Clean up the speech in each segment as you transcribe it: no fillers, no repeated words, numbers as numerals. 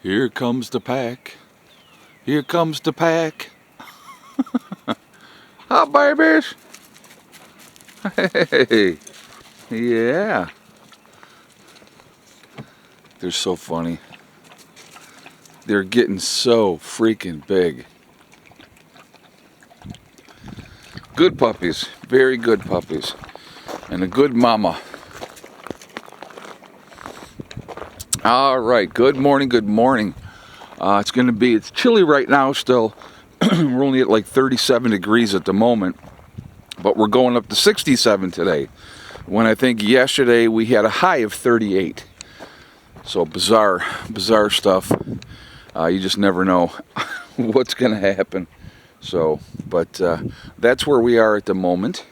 Here comes the pack. Here comes the pack. Hi, babies. Hey. Yeah. They're so funny. They're getting so freaking big. Good puppies. Very good puppies. And a good mama. All right. Good morning. Good morning. It's chilly right now still. We're only at like 37 degrees at the moment. But we're going up to 67 today. When I think yesterday we had a high of 38. So bizarre stuff. You just never know what's going to happen. So, but that's where we are at the moment.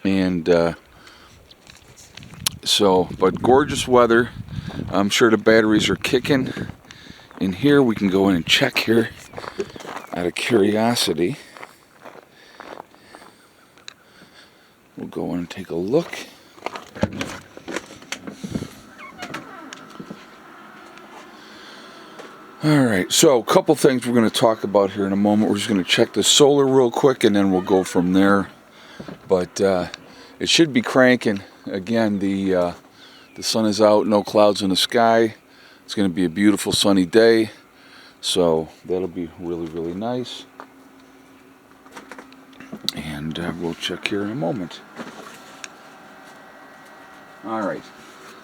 And but gorgeous weather. I'm sure the batteries are kicking. In here, we can go in and check here out of curiosity. We'll go in and take a look. Alright, so a couple things we're going to talk about here in a moment. We're just going to check the solar real quick and then we'll go from there. But it should be cranking. Again, the sun is out, no clouds in the sky. It's going to be a beautiful sunny day. So that'll be really, really nice. And we'll check here in a moment. Alright,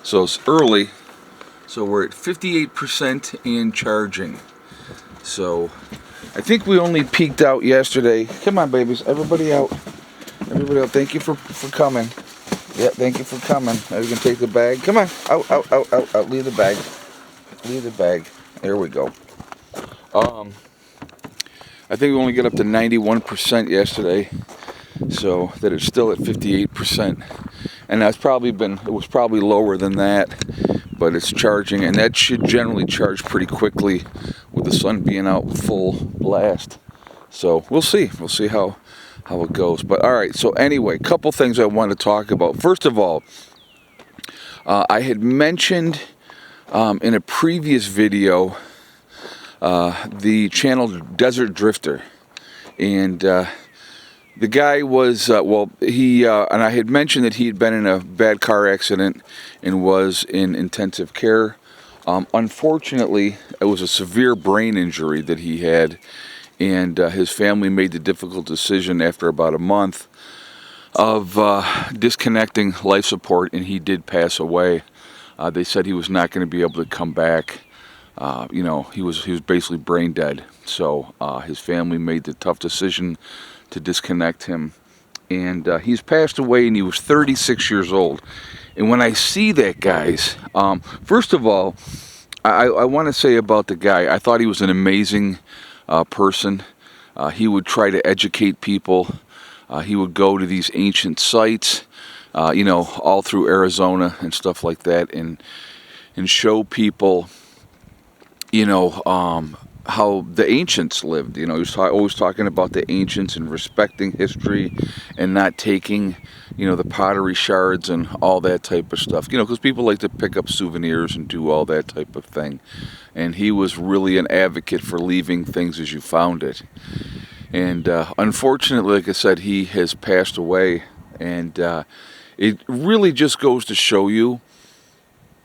so it's early. So we're at 58% and charging. So I think we only peaked out yesterday. Come on, babies. Everybody out. Everybody out. Thank you for coming. Yeah, thank you for coming. Now you can take the bag. Come on. Out. Leave the bag. Leave the bag. There we go. I think we only got up to 91% yesterday. So that it's still at 58%. And it was probably lower than that. But it's charging, and that should generally charge pretty quickly with the sun being out full blast. So we'll see. We'll see how it goes. But all right, so anyway, couple things I want to talk about. First of all, I had mentioned in a previous video the channel Desert Drifter. And the guy was, and I had mentioned that he had been in a bad car accident and was in intensive care. Unfortunately, it was a severe brain injury that he had, and his family made the difficult decision after about a month of disconnecting life support, and he did pass away. They said he was not going to be able to come back. He was basically brain dead. So his family made the tough decision to disconnect him, and he's passed away, and he was 36 years old. And when I see that, guys, first of all, I want to say about the guy, I thought he was an amazing person. He would try to educate people. He would go to these ancient sites, all through Arizona and stuff like that, and show people, how the ancients lived. He was always talking about the ancients and respecting history and not taking, the pottery shards and all that type of stuff. Because people like to pick up souvenirs and do all that type of thing. And he was really an advocate for leaving things as you found it. And unfortunately, like I said, he has passed away. And it really just goes to show you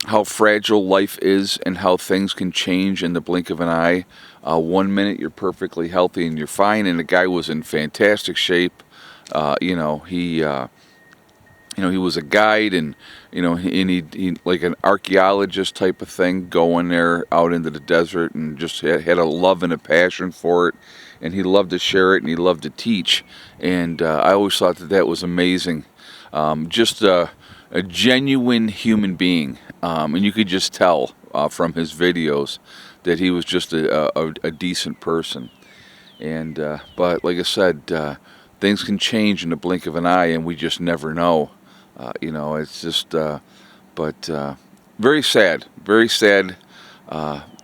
how fragile life is and how things can change in the blink of an eye. 1 minute you're perfectly healthy and you're fine, and the guy was in fantastic shape. He was a guide, and he like an archaeologist type of thing, going there out into the desert, and just had a love and a passion for it, and he loved to share it and he loved to teach. And I always thought that was amazing. Just a genuine human being, and you could just tell from his videos that he was just a decent person. And but like I said, things can change in the blink of an eye, and we just never know. It's just, very sad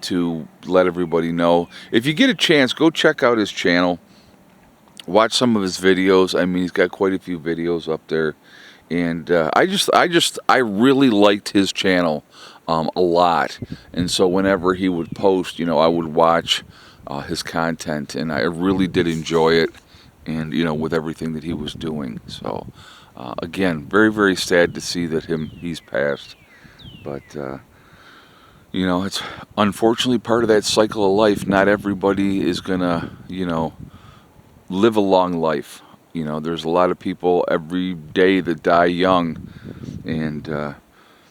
to let everybody know. If you get a chance, go check out his channel. Watch some of his videos. I mean, he's got quite a few videos up there. And I really liked his channel. a lot. And so whenever he would post, I would watch his content, and I really did enjoy it, and with everything that he was doing. So again, very, very sad to see that he's passed. But it's unfortunately part of that cycle of life. Not everybody is gonna live a long life. There's a lot of people every day that die young, and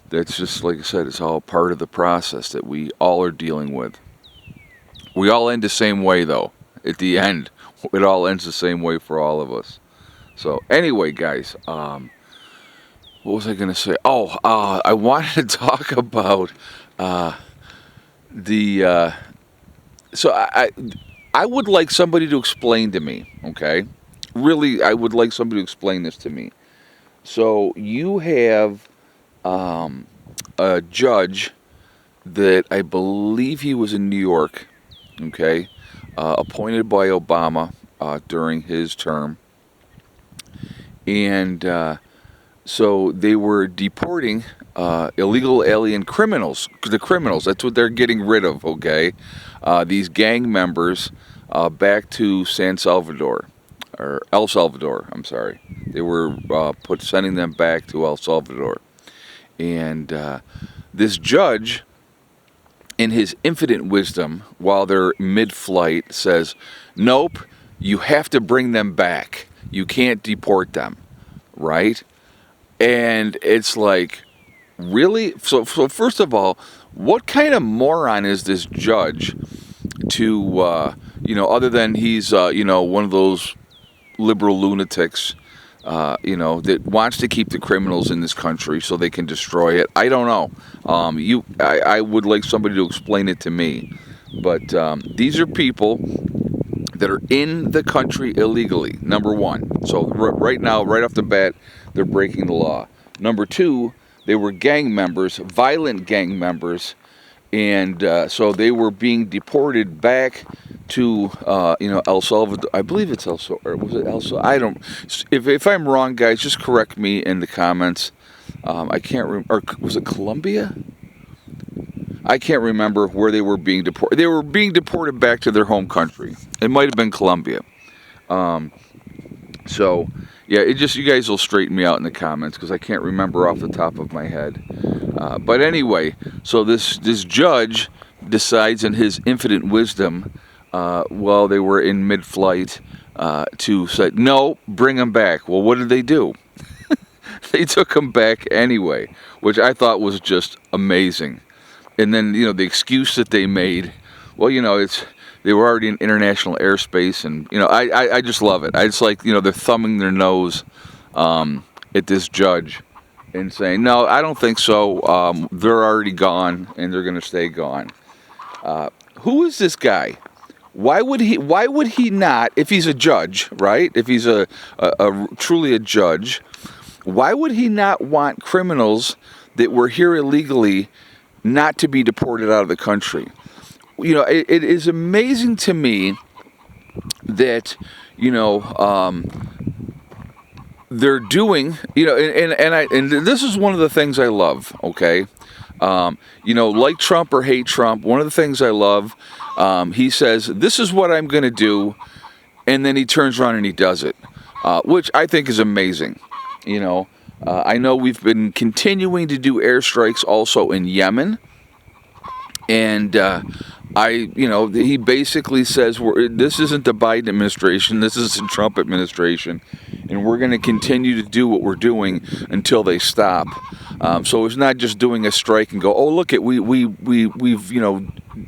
that's just, like I said, it's all part of the process that we all are dealing with. We all end the same way, though. At the end, it all ends the same way for all of us. So anyway, guys, what was I going to say? Oh, I wanted to talk about the. So I would like somebody to explain to me, okay? Really, I would like somebody to explain this to me. So you have a judge that I believe he was in New York, okay, appointed by Obama during his term. And so they were deporting illegal alien criminals. The criminals, that's what they're getting rid of, okay? These gang members back to San Salvador, or El Salvador, I'm sorry. They were sending them back to El Salvador. And this judge, in his infinite wisdom, while they're mid-flight, says, nope, you have to bring them back. You can't deport them, right? And it's like, really? So first of all, what kind of moron is this judge to, other than he's, one of those liberal lunatics, that wants to keep the criminals in this country so they can destroy it. I don't know. I would like somebody to explain it to me. But these are people that are in the country illegally, number one. So right now, right off the bat, they're breaking the law. Number two, they were gang members, violent gang members, and so they were being deported back to El Salvador. I believe it's El Salvador. Was it El Salvador? I don't. If I'm wrong, guys, just correct me in the comments. I can't remember. Or was it Colombia? I can't remember where they were being deported. They were being deported back to their home country. It might have been Colombia. So yeah, you guys will straighten me out in the comments because I can't remember off the top of my head. But anyway, so this judge decides in his infinite wisdom, while they were in mid-flight, to say, no, bring them back. Well, what did they do? They took them back anyway, which I thought was just amazing. And then, the excuse that they made, well, they were already in international airspace, and, I just love it. I just like, they're thumbing their nose at this judge and saying, no, I don't think so. They're already gone, and they're going to stay gone. Who is this guy? Why would he not, if he's a judge, right? If he's a truly a judge, why would he not want criminals that were here illegally not to be deported out of the country? It is amazing to me that, they're doing, and this is one of the things I love, okay? Like Trump or hate Trump, one of the things I love, he says, this is what I'm going to do, and then he turns around and he does it, which I think is amazing. I know we've been continuing to do airstrikes also in Yemen, and he basically says, this isn't the Biden administration, this is the Trump administration, and we're going to continue to do what we're doing until they stop. So it's not just doing a strike and go, oh, look at we've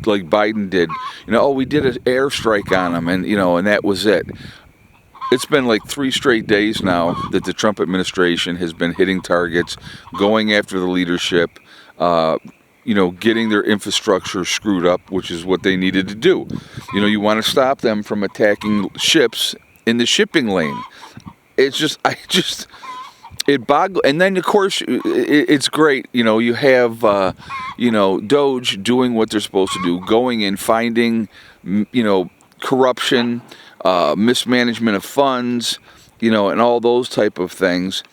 like Biden did, we did an airstrike on them, and and that was it. It's been like 3 straight days now that the Trump administration has been hitting targets, going after the leadership, getting their infrastructure screwed up, which is what they needed to do. You want to stop them from attacking ships in the shipping lane. It boggles. And then, of course, it's great. You have, Doge doing what they're supposed to do, going in, finding, corruption, mismanagement of funds, and all those type of things.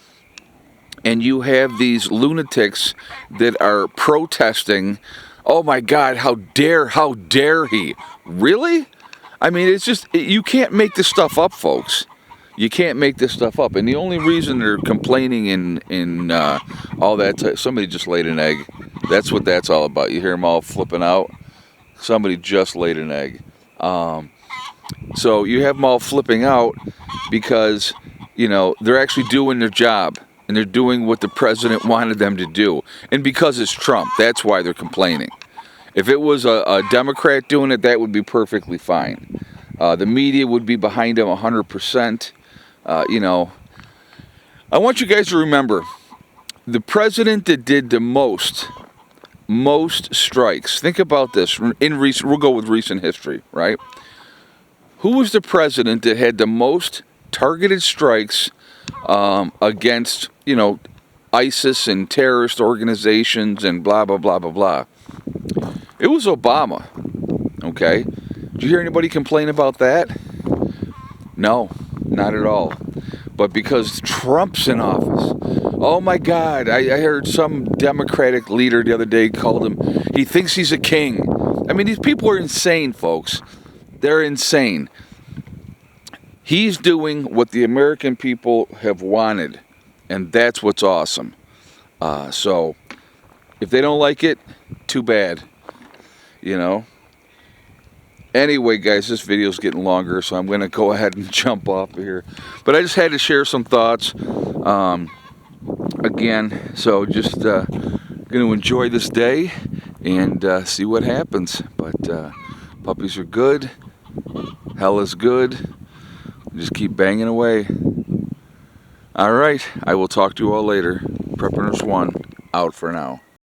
and you have these lunatics that are protesting. Oh my God, how dare he? Really? I mean, it's just, you can't make this stuff up, folks. You can't make this stuff up. And the only reason they're complaining in all that, somebody just laid an egg. That's what that's all about. You hear them all flipping out. Somebody just laid an egg. So you have them all flipping out because, you know, they're actually doing their job. And they're doing what the president wanted them to do. And because it's Trump, that's why they're complaining. If it was a Democrat doing it, that would be perfectly fine. The media would be behind him 100%. You know, I want you guys to remember, the president that did the most strikes, think about this, we'll go with recent history, right? Who was the president that had the most targeted strikes against, you know, ISIS and terrorist organizations and blah, blah, blah, blah, blah? It was Obama, okay? Did you hear anybody complain about that? No, not at all. But because Trump's in office, oh my God, I heard some Democratic leader the other day called him, he thinks he's a king. I mean, these people are insane, folks. They're insane. He's doing what the American people have wanted, and that's what's awesome. So, if they don't like it, too bad, you know. Anyway, guys, this video's getting longer, so I'm going to go ahead and jump off of here. But I just had to share some thoughts, again, so just going to enjoy this day and see what happens. But puppies are good. Hell is good. Just keep banging away. All right, I will talk to you all later. Prep Nurse 1, out for now.